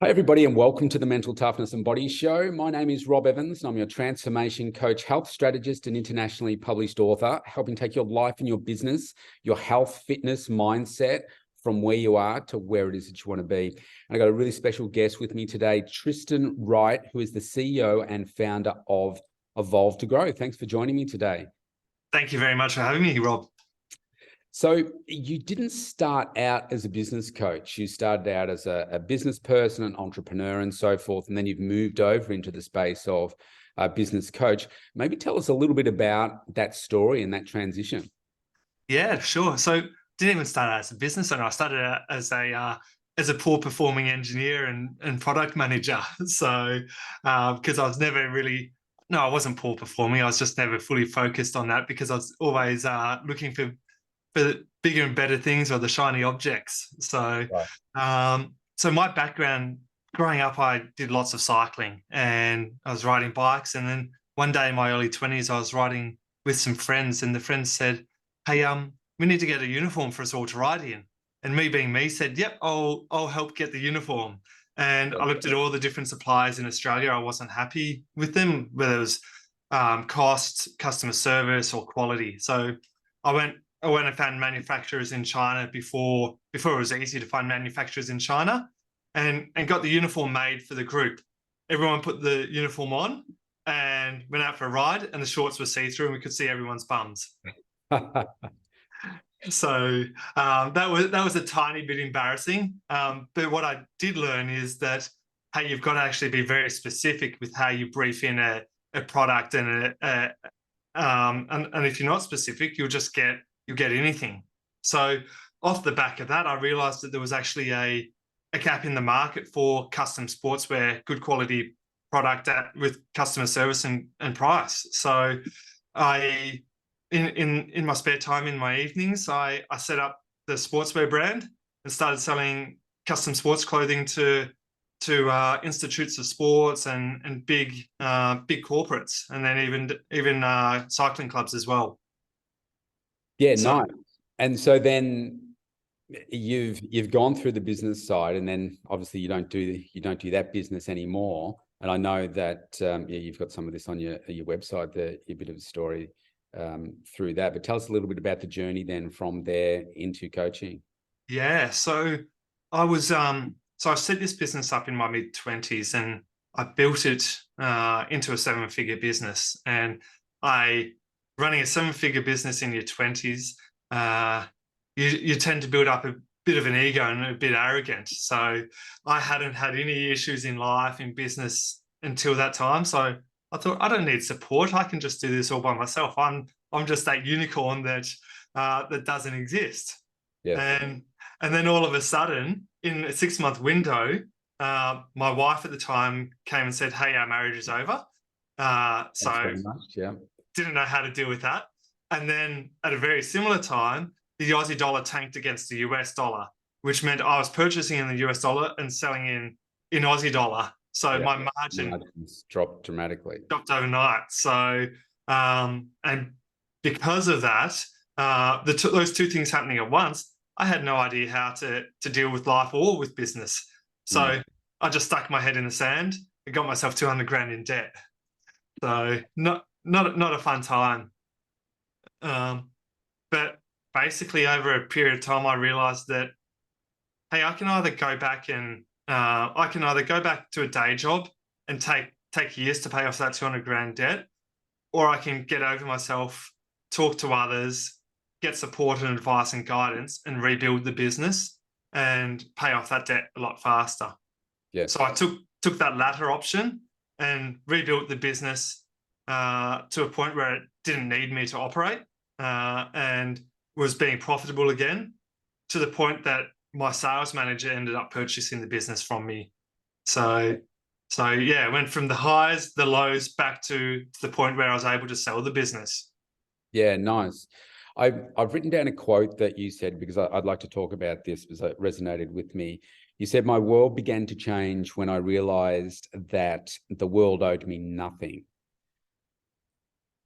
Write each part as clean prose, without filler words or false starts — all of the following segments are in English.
Hi, everybody, and welcome to the Mental Toughness and Body Show. My name is Rob Evans, and I'm your transformation coach, health strategist, and internationally published author, helping take your life and your business, your health, fitness, mindset from where you are to where it is that you want to be. And I got a really special guest with me today, Tristan Wright, who is the CEO and founder of Evolve to Grow. Thanks for joining me today. Thank you very much for having me, Rob. So you didn't start out as a business coach. You started out as a business person, an entrepreneur and so forth, and then you've moved over into the space of a business coach. Maybe tell us a little bit about that story and that transition. Yeah, sure. So didn't even start out as a business owner. I started out as a poor performing engineer and product manager. So because I was never really, no, I wasn't poor performing. I was just never fully focused on that because I was always looking for bigger and better things or the shiny objects. So, so my background growing up, I did lots of cycling and I was riding bikes. And then one day in my early 20s, I was riding with some friends, and the friends said, "Hey, we need to get a uniform for us all to ride in." And me being me said, "Yep, I'll help get the uniform." And I looked at all the different suppliers in Australia. I wasn't happy with them, whether it was cost, customer service, or quality. So I went and found manufacturers in China before it was easy to find manufacturers in China, and got the uniform made for the group. Everyone put the uniform on and went out for a ride, and the shorts were see-through and we could see everyone's bums. So that was a tiny bit embarrassing. But what I did learn is that, hey, you've got to actually be very specific with how you brief in a product, and if you're not specific, you'll get anything. So off the back of that, I realized that there was actually a gap in the market for custom sportswear, good quality product with customer service and price. So I, in my spare time, in my evenings, I set up the sportswear brand and started selling custom sports clothing to institutes of sports and big corporates, and then even cycling clubs as well. Yeah, nice. And so then you've gone through the business side, and then obviously you don't do that business anymore. And I know that you've got some of this on your website, a bit of a story through that. But tell us a little bit about the journey then from there into coaching. Yeah, so I was so I set this business up in my mid-20s, and I built it into a 7-figure business. And running a 7-figure business in your 20s, you tend to build up a bit of an ego and a bit arrogant. So I hadn't had any issues in life, in business, until that time. So I thought, I don't need support. I can just do this all by myself. I'm just that unicorn that doesn't exist. Yeah. And then all of a sudden, in a 6-month window, my wife at the time came and said, "Hey, our marriage is over." So very much, yeah. Didn't know how to deal with that. And then at a very similar time, the Aussie dollar tanked against the US dollar, which meant I was purchasing in the US dollar and selling in Aussie dollar. So my margins dropped dramatically. Dropped overnight. So and because of that, those two things happening at once, I had no idea how to deal with life or with business. So I just stuck my head in the sand and got myself 200 grand in debt. So not a fun time. But basically over a period of time, I realized that, hey, I can either go back to a day job and take years to pay off that 200 grand debt, or I can get over myself, talk to others, get support and advice and guidance, and rebuild the business and pay off that debt a lot faster. Yeah. So I took that latter option and rebuilt the business to a point where it didn't need me to operate, and was being profitable again, to the point that my sales manager ended up purchasing the business from me. So yeah, it went from the highs, the lows, back to the point where I was able to sell the business. Yeah, nice. I've written down a quote that you said, because I'd like to talk about this because it resonated with me. You said, "My world began to change when I realized that the world owed me nothing."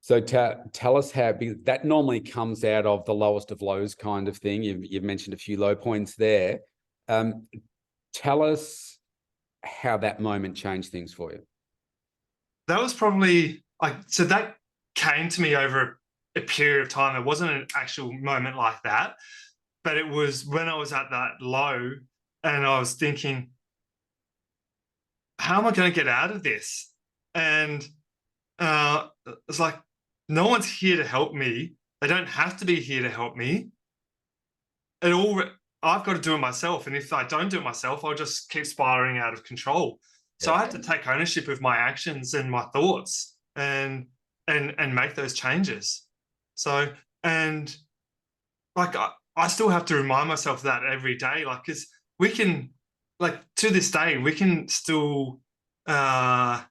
So tell us how, because that normally comes out of the lowest of lows kind of thing. You've mentioned a few low points there. Tell us how that moment changed things for you? That was probably like, so that came to me over a period of time. It wasn't an actual moment like that, but it was when I was at that low and I was thinking, how am I going to get out of this? And it's like, no one's here to help me. They don't have to be here to help me. I've got to do it myself. And if I don't do it myself, I'll just keep spiraling out of control. So Yes. I had to take ownership of my actions and my thoughts and make those changes. So, and like I still have to remind myself of that every day. Like, because we can, like, to this day, we can still how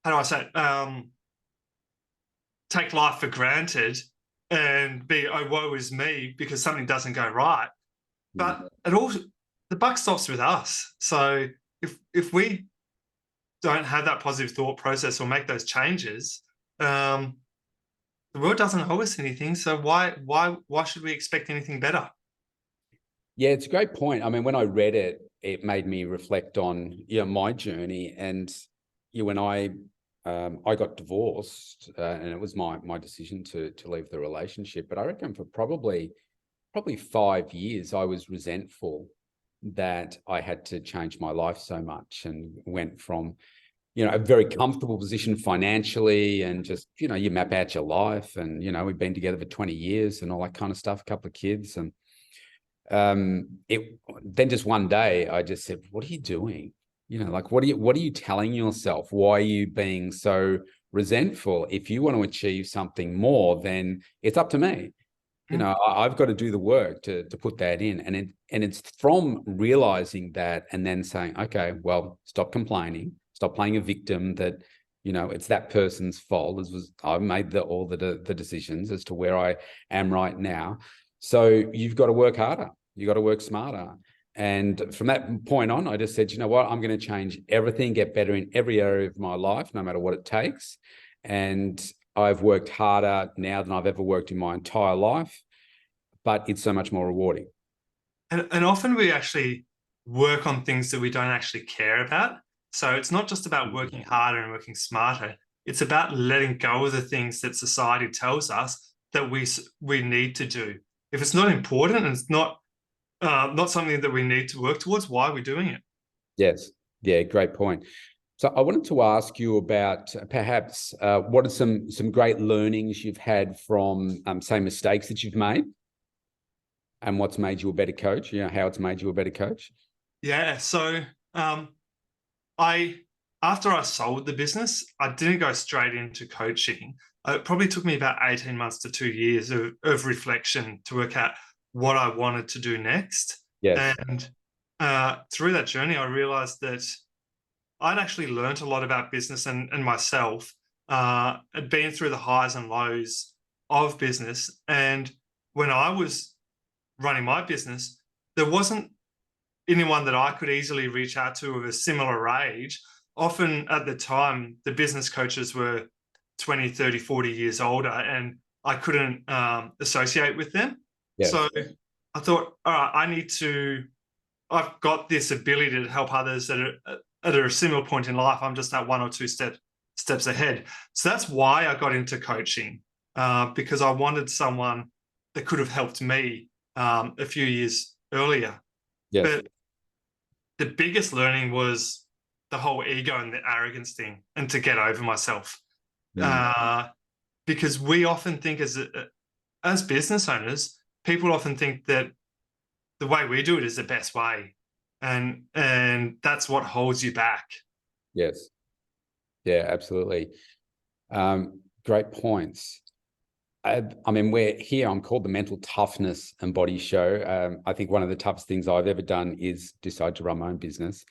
do I say it? Take life for granted and be, oh, woe is me because something doesn't go right. But it all, the buck stops with us. So if we don't have that positive thought process or make those changes, the world doesn't owe us anything. So why should we expect anything better? Yeah, it's a great point. I mean, when I read it, it made me reflect on my journey. And when I got divorced, and it was my decision to leave the relationship. But I reckon for probably 5 years, I was resentful that I had to change my life so much, and went from a very comfortable position financially, and just you map out your life, and we've been together for 20 years and all that kind of stuff, a couple of kids, and it then just one day I just said, what are you doing? Like, what are you telling yourself? Why are you being so resentful? If you want to achieve something more, then it's up to me. I've got to do the work to put that in. And it's from realizing that and then saying, okay, well, stop complaining, stop playing a victim that, it's that person's fault. I've made all the decisions as to where I am right now. So you've got to work harder. You got to work smarter. And from that point on, I just said, you know what, I'm going to change everything, get better in every area of my life, no matter what it takes. And I've worked harder now than I've ever worked in my entire life, but it's so much more rewarding. And often we actually work on things that we don't actually care about. So it's not just about working harder and working smarter. It's about letting go of the things that society tells us that we need to do. If it's not important and it's not something that we need to work towards, why are we doing it? Yes. Yeah, great point. So I wanted to ask you about perhaps what are some great learnings you've had from, say, mistakes that you've made, and what's made you a better coach, how it's made you a better coach? Yeah. So I after I sold the business, I didn't go straight into coaching. It probably took me about 18 months to 2 years of reflection to work out what I wanted to do next. Yes. And through that journey, I realized that I'd actually learned a lot about business and myself. I'd been through the highs and lows of business. And when I was running my business, there wasn't anyone that I could easily reach out to of a similar age. Often at the time, the business coaches were 20, 30, 40 years older, and I couldn't associate with them. Yes. So I thought, all right, I've got this ability to help others that are at a similar point in life. I'm just at one or two steps ahead. So that's why I got into coaching, because I wanted someone that could have helped me a few years earlier. Yes. But the biggest learning was the whole ego and the arrogance thing, and to get over myself. Because we often think as business owners, people often think that the way we do it is the best way. And that's what holds you back. Yes. Yeah, absolutely. Great points. I mean, we're here. I'm called the Mental Toughness and Body Show. I think one of the toughest things I've ever done is decide to run my own business.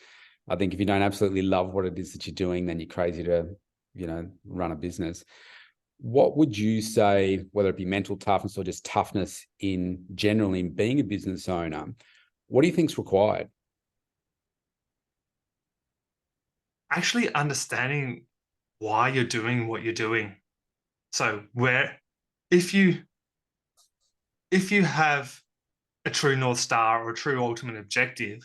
I think if you don't absolutely love what it is that you're doing, then you're crazy to, run a business. What would you say, whether it be mental toughness or just toughness in general in being a business owner, what do you think is required? Actually understanding why you're doing what you're doing. So if you have a true North Star or a true ultimate objective,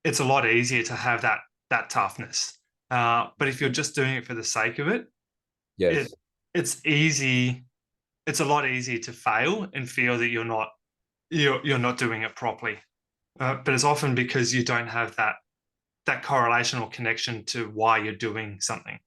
it's a lot easier to have that that toughness. But if you're just doing it for the sake of it, Yes. it's easy. It's a lot easier to fail and feel that you're not doing it properly. But it's often because you don't have that correlation or connection to why you're doing something.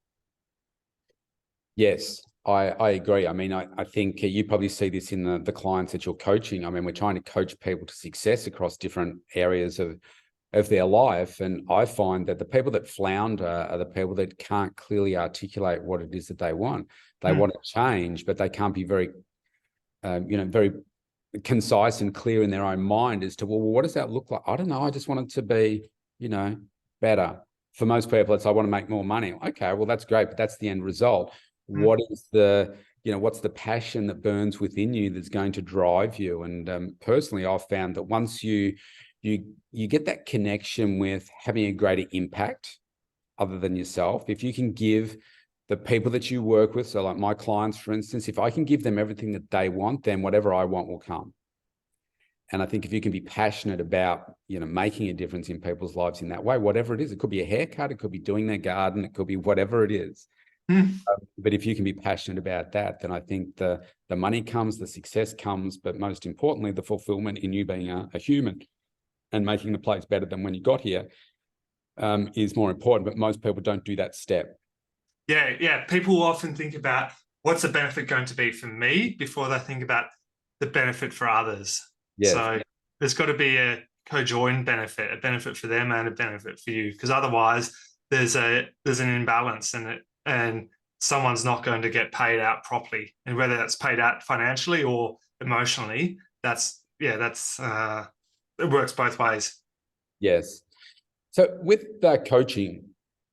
Yes, I agree. I mean, I think you probably see this in the clients that you're coaching. I mean, we're trying to coach people to success across different areas of their life. And I find that the people that flounder are the people that can't clearly articulate what it is that they want. They want to change, but they can't be very, very concise and clear in their own mind as to, well, what does that look like? I don't know. I just want it to be, better. For most people, it's, I want to make more money. Okay, well, that's great, but that's the end result. What is what's the passion that burns within you that's going to drive you? And personally, I've found that once you get that connection with having a greater impact other than yourself, if you can give the people that you work with, so like my clients, for instance, if I can give them everything that they want, then whatever I want will come. And I think if you can be passionate about, making a difference in people's lives in that way, whatever it is, it could be a haircut, it could be doing their garden, it could be whatever it is. But if you can be passionate about that, then I think the money comes, the success comes, but most importantly, the fulfillment in you being a human and making the place better than when you got here is more important. But most people don't do that step. Yeah. People often think about what's the benefit going to be for me before they think about the benefit for others. Yes. So there's got to be a co-joined benefit, a benefit for them and a benefit for you, because otherwise there's an imbalance and someone's not going to get paid out properly. And whether that's paid out financially or emotionally, it works both ways. Yes. So with coaching,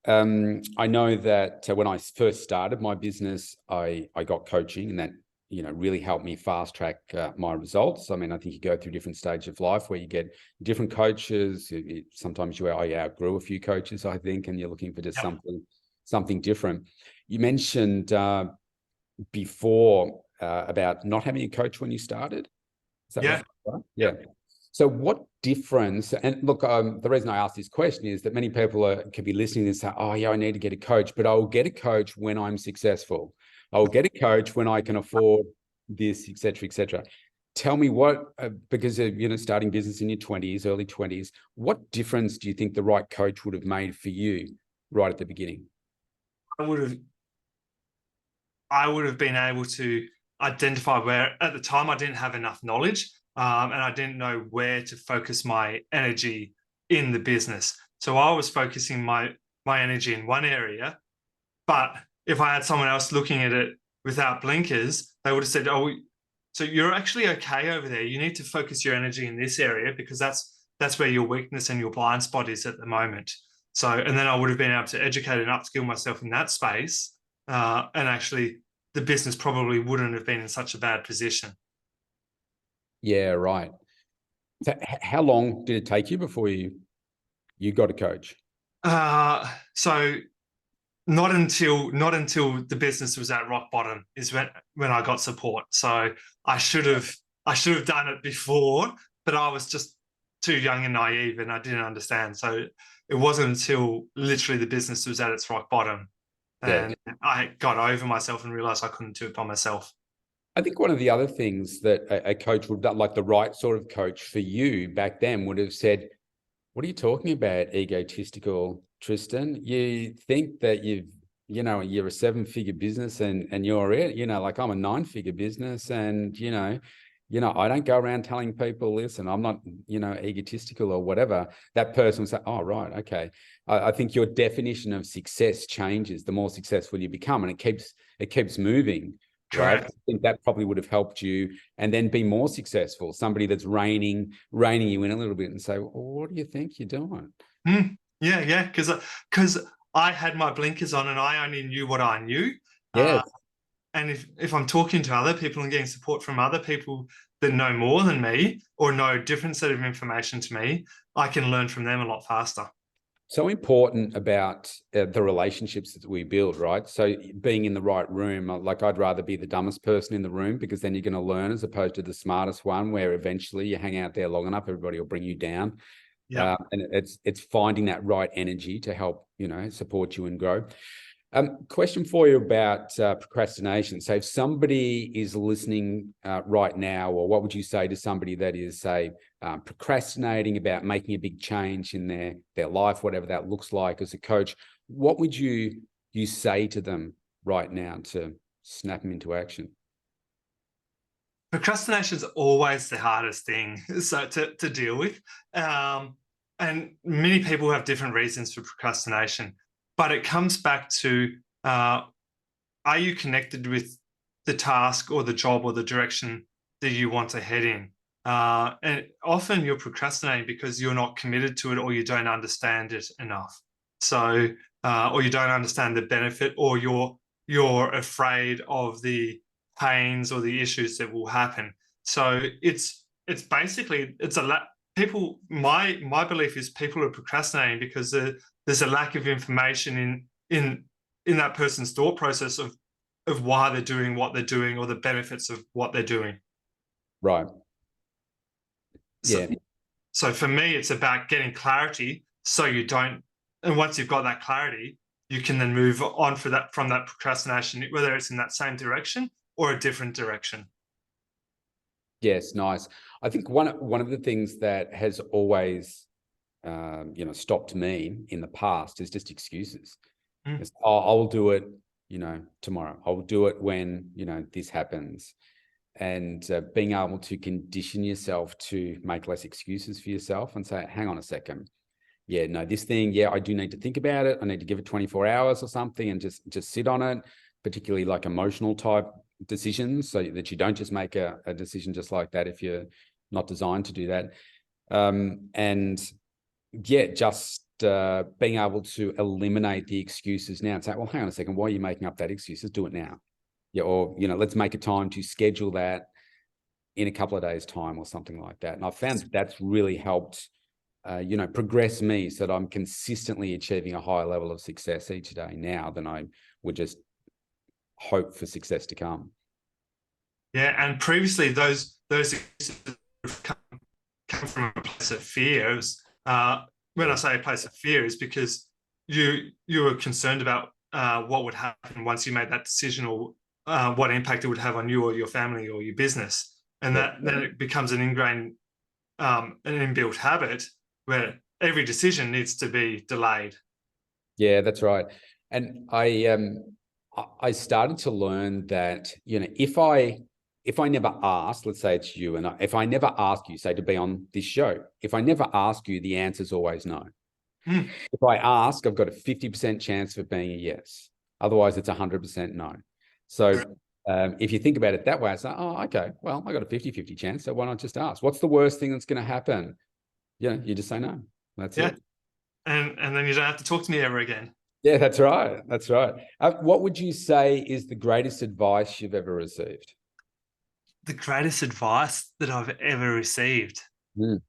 I know that when I first started my business, I got coaching, and that really helped me fast track my results. I mean, I think you go through different stages of life where you get different coaches. Sometimes you outgrew a few coaches, I think, and you're looking for just something different. You mentioned before about not having a coach when you started. Is that right? Yeah. So what difference, and look, the reason I ask this question is that many people could be listening and say, oh yeah, I need to get a coach, but I'll get a coach when I'm successful. I'll get a coach when I can afford this, et cetera, et cetera. Tell me what, because of, starting business in your 20s, early 20s, what difference do you think the right coach would have made for you right at the beginning? I would have been able to identify where, at the time, I didn't have enough knowledge, and I didn't know where to focus my energy in the business. So I was focusing my energy in one area, but if I had someone else looking at it without blinkers, they would have said, oh, so you're actually okay over there. You need to focus your energy in this area because that's where your weakness and your blind spot is at the moment. So, and then I would have been able to educate and upskill myself in that space. And actually the business probably wouldn't have been in such a bad position. Yeah, right. So how long did it take you before you got a coach? So not until the business was at rock bottom is when I got support. So I should have done it before, but I was just too young and naive and I didn't understand. So it wasn't until literally the business was at its rock bottom and I got over myself and realized I couldn't do it by myself. I think one of the other things that a coach would, like the right sort of coach for you back then, would have said, what are you talking about, egotistical Tristan? You think that you're a 7-figure business and you're it, like I'm a 9-figure business and, I don't go around telling people, listen, I'm not, egotistical or whatever. That person will say, oh, right, okay. I think your definition of success changes the more successful you become, and it keeps moving. Right. I think that probably would have helped you and then be more successful. Somebody that's reining you in a little bit and say, well, what do you think you're doing? Yeah. Because I had my blinkers on and I only knew what I knew. Yes. And if I'm talking to other people and getting support from other people that know more than me or know a different set of information to me, I can learn from them a lot faster. So important about the relationships that we build, right? So being in the right room, like I'd rather be the dumbest person in the room because then you're going to learn as opposed to the smartest one where eventually you hang out there long enough, everybody will bring you down. Yeah. And it's finding that right energy to help, support you and grow. Question for you about procrastination. So if somebody is listening right now, or what would you say to somebody that is, say, procrastinating about making a big change in their life, whatever that looks like as a coach? What would you say to them right now to snap them into action? Procrastination is always the hardest thing to deal with. And many people have different reasons for procrastination, but it comes back to, are you connected with the task or the job or the direction that you want to head in? And often you're procrastinating because you're not committed to it, or you don't understand it enough. So, or you don't understand the benefit, or you're afraid of the pains or the issues that will happen. So it's basically people. My belief is people are procrastinating because there's a lack of information in that person's thought process of why they're doing what they're doing, or the benefits of what they're doing. Right. So, Yeah. so for me, it's about getting clarity, so you don't. And once you've got that clarity, you can then move on from that procrastination, whether it's in that same direction or a different direction. Yes, nice. I think one of the things that has always, stopped me in the past is just excuses. It's, I'll do it, tomorrow. I'll do it when, this happens. And being able to condition yourself to make less excuses for yourself and say, hang on a second. Yeah, no, this thing, yeah, I do need to think about it. I need to give it 24 hours or something and just sit on it, particularly like emotional type decisions, so that you don't just make a decision just like that if you're not designed to do that. And yeah, just being able to eliminate the excuses now and say, well, hang on a second, why are you making up that excuse? Let's do it now. Yeah, or, let's make a time to schedule that in a couple of days' time or something like that. And I've found that's really helped, progress me so that I'm consistently achieving a higher level of success each day now than I would just hope for success to come. Yeah, and previously those come from a place of fear. When I say a place of fear, is because you were concerned about what would happen once you made that decision, or what impact it would have on you or your family or your business, and that then it becomes an ingrained, an inbuilt habit where every decision needs to be delayed. Yeah, that's right. And I started to learn that, if I never ask, let's say it's you, and if I never ask you, say, to be on this show, if I never ask you, the answer's always no. If I ask, I've got a 50% chance of being a yes. Otherwise, it's 100% no. So if you think about it that way, I say, oh, okay, well, I got a 50-50 chance, so why not just ask? What's the worst thing that's going to happen? You just say no. That's it. And then you don't have to talk to me ever again. Yeah, that's right. That's right. What would you say is the greatest advice you've ever received? The greatest advice that I've ever received. It's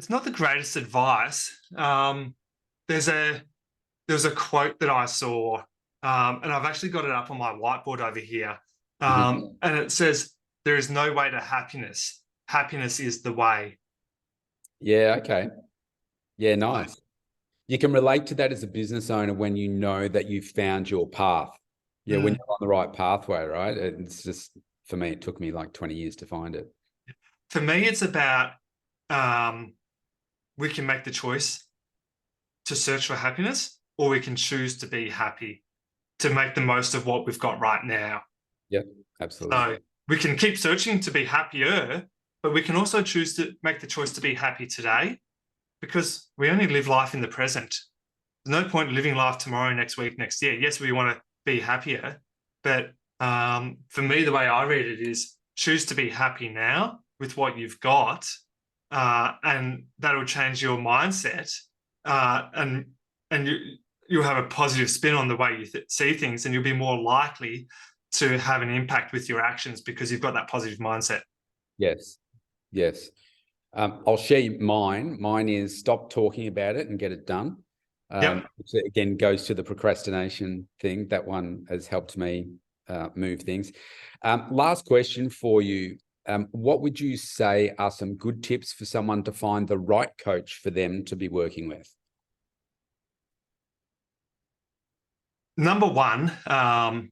not the greatest advice. There was a quote that I saw, and I've actually got it up on my whiteboard over here. And it says, "There is no way to happiness. Happiness is the way." Yeah. Okay. Yeah. Nice. You can relate to that as a business owner when you know that you've found your path. Yeah. When you're on the right pathway, right? It's just, for me, it took me like 20 years to find it. For me, it's about, we can make the choice to search for happiness, or we can choose to be happy, to make the most of what we've got right now. Yeah, absolutely. So we can keep searching to be happier, but we can also choose to make the choice to be happy today, because we only live life in the present. There's no point living life tomorrow, next week, next year. Yes, we want to be happier, but for me, the way I read it is, choose to be happy now with what you've got, and that'll change your mindset, and you'll have a positive spin on the way you see things, and you'll be more likely to have an impact with your actions because you've got that positive mindset. Yes. Yes. I'll share mine. Mine is stop talking about it and get it done. Which again goes to the procrastination thing. That one has helped me move things. Last question for you. what would you say are some good tips for someone to find the right coach for them to be working with? Number one, I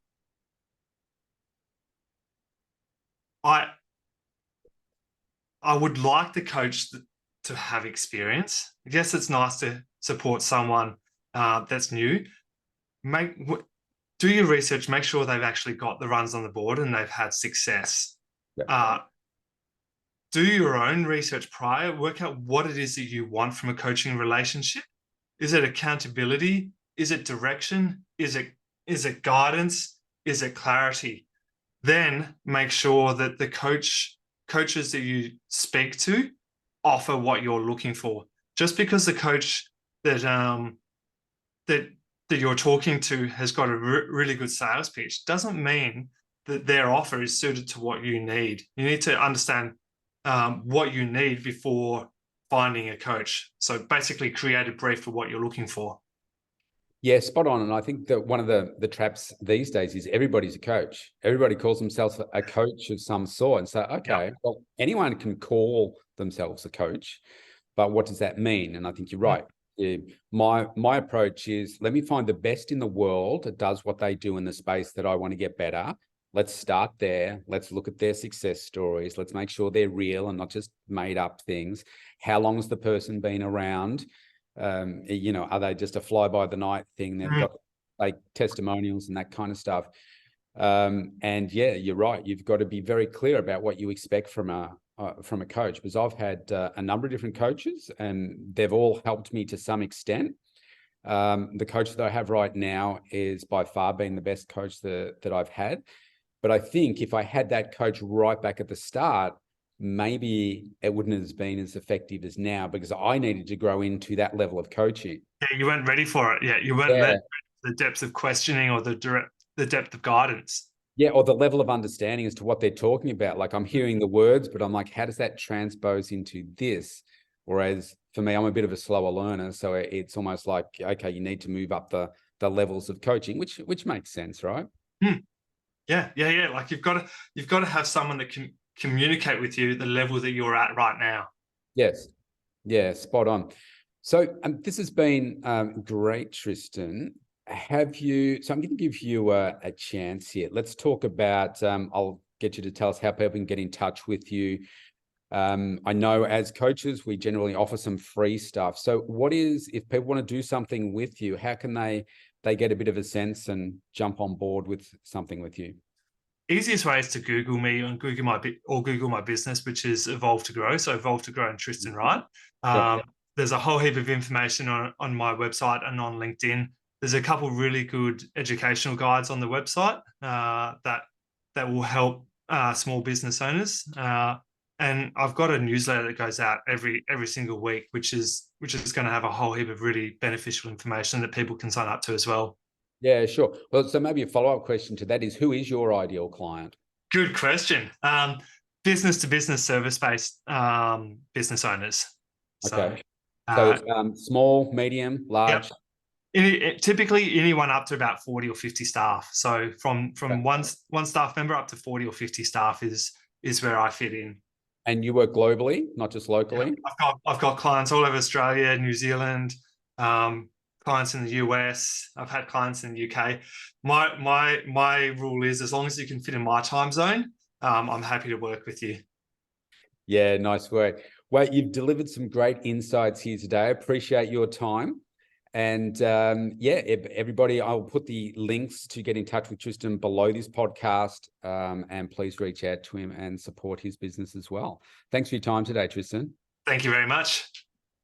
would like the coach to have experience. I guess it's nice to support someone that's new. Do your research, make sure they've actually got the runs on the board and they've had success. Yeah. Do your own research prior, work out what it is that you want from a coaching relationship. Is it accountability? Is it direction? Is it guidance? Is it clarity? Then make sure that the coaches that you speak to offer what you're looking for. Just because the coach that you're talking to has got a really good sales pitch doesn't mean that their offer is suited to what you need. You need to understand what you need before finding a coach. So basically create a brief for what you're looking for. Yeah, spot on. And I think that one of the traps these days is everybody's a coach. Everybody calls themselves a coach of some sort. And so, okay, well, anyone can call themselves a coach, but what does that mean? And I think you're right. My approach is, let me find the best in the world that does what they do in the space that I want to get better. Let's start there. Let's look at their success stories. Let's make sure they're real and not just made up things. How long has the person been around? Are they just a fly by the night thing? They've got like testimonials and that kind of stuff. And yeah, you're right. You've got to be very clear about what you expect from a coach, because I've had a number of different coaches and they've all helped me to some extent. The coach that I have right now is by far been the best coach that I've had. But I think if I had that coach right back at the start, maybe it wouldn't have been as effective as now, because I needed to grow into that level of coaching. Yeah, you weren't ready for it. Yeah, you weren't ready for the depth of questioning or the depth of guidance. Yeah, or the level of understanding as to what they're talking about. Like, I'm hearing the words, but I'm like, how does that transpose into this? Whereas for me, I'm a bit of a slower learner. So it's almost like, okay, you need to move up the levels of coaching, which makes sense, right? Yeah. Like you've got to have someone that can communicate with you at the level that you're at right now. Yes. Yeah, spot on. So this has been great, Tristan. So I'm going to give you a chance here. Let's talk about, I'll get you to tell us how people can get in touch with you. I know as coaches, we generally offer some free stuff. So if people want to do something with you, how can they get a bit of a sense and jump on board with something with you? Easiest way is to Google me and Google my business, which is Evolve to Grow. So Evolve to Grow and Tristan Wright. There's a whole heap of information on my website and on LinkedIn. There's a couple really good educational guides on the website that will help small business owners. And I've got a newsletter that goes out every single week, which is going to have a whole heap of really beneficial information that people can sign up to as well. Yeah, sure. Well, so maybe a follow-up question to that is, who is your ideal client? Good question. Business to business service-based business owners. Okay. So small, medium, large? Yep. Typically anyone up to about 40 or 50 staff. So from one staff member up to 40 or 50 staff is where I fit in. And you work globally, not just locally? Yeah, I've got clients all over Australia, New Zealand, clients in the US. I've had clients in the UK. My rule is, as long as you can fit in my time zone, I'm happy to work with you. Yeah, nice work. Well, you've delivered some great insights here today. I appreciate your time. And everybody, I'll put the links to get in touch with Tristan below this podcast, and please reach out to him and support his business as well. Thanks for your time today, Tristan. Thank you very much.